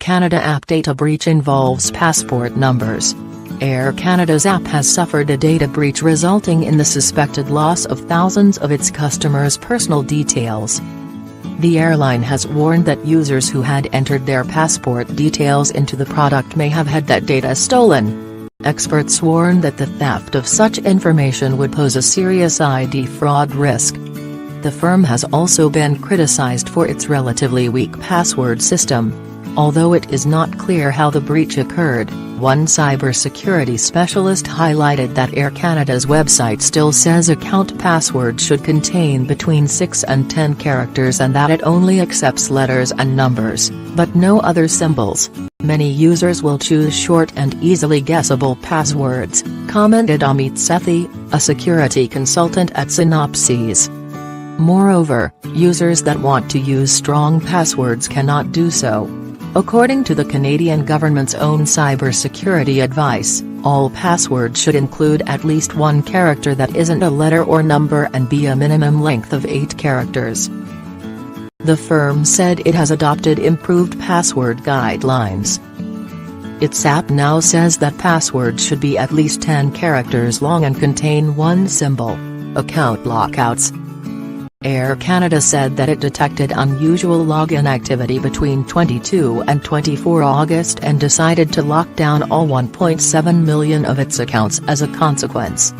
Canada app data breach involves passport numbers. Air Canada's app has suffered a data breach resulting in the suspected loss of thousands of its customers' personal details. The airline has warned that users who had entered their passport details into the product may have had that data stolen. Experts warn that the theft of such information would pose a serious ID fraud risk. The firm has also been criticized for its relatively weak password system. Although it is not clear how the breach occurred, one cybersecurity specialist highlighted that Air Canada's website still says account passwords should contain between 6 and 10 characters and that it only accepts letters and numbers, but no other symbols. Many users will choose short and easily guessable passwords, commented Amit Sethi, a security consultant at Synopsys. Moreover, users that want to use strong passwords cannot do so. According to the Canadian government's own cybersecurity advice, all passwords should include at least one character that isn't a letter or number and be a minimum length of 8 characters. The firm said it has adopted improved password guidelines. Its app now says that passwords should be at least 10 characters long and contain one symbol. Account lockouts. Air Canada said that it detected unusual login activity between 22 and 24 August and decided to lock down all 1.7 million of its accounts as a consequence.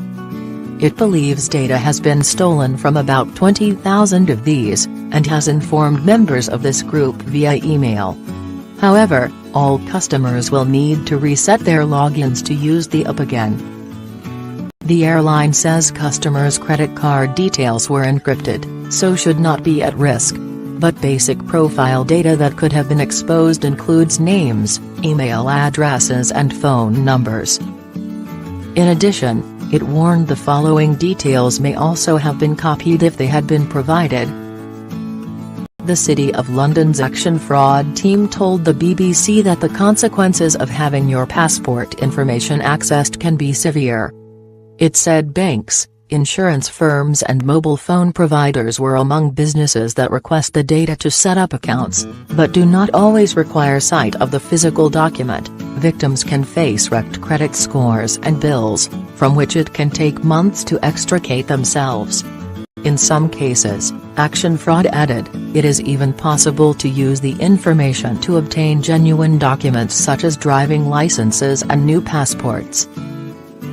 It believes data has been stolen from about 20,000 of these, and has informed members of this group via email. However, all customers will need to reset their logins to use the app again. The airline says customers' credit card details were encrypted, so should not be at risk. But basic profile data that could have been exposed includes names, email addresses and phone numbers. In addition, it warned the following details may also have been copied if they had been provided. The City of London's Action Fraud team told the BBC that the consequences of having your passport information accessed can be severe. It said banks, insurance firms and mobile phone providers were among businesses that request the data to set up accounts, but do not always require sight of the physical document. Victims can face wrecked credit scores and bills, from which it can take months to extricate themselves. In some cases, Action Fraud added, it is even possible to use the information to obtain genuine documents such as driving licenses and new passports.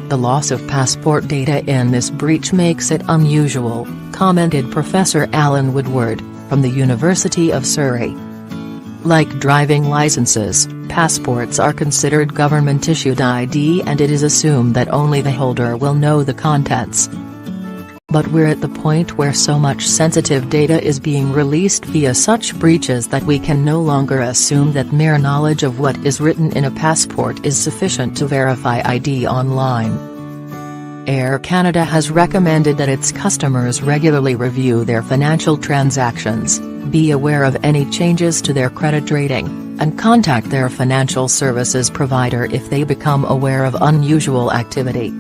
The loss of passport data in this breach makes it unusual, commented Professor Alan Woodward, from the University of Surrey. Like driving licenses, passports are considered government-issued ID and it is assumed that only the holder will know the contents. But we're at the point where so much sensitive data is being released via such breaches that we can no longer assume that mere knowledge of what is written in a passport is sufficient to verify ID online. Air Canada has recommended that its customers regularly review their financial transactions, be aware of any changes to their credit rating, and contact their financial services provider if they become aware of unusual activity.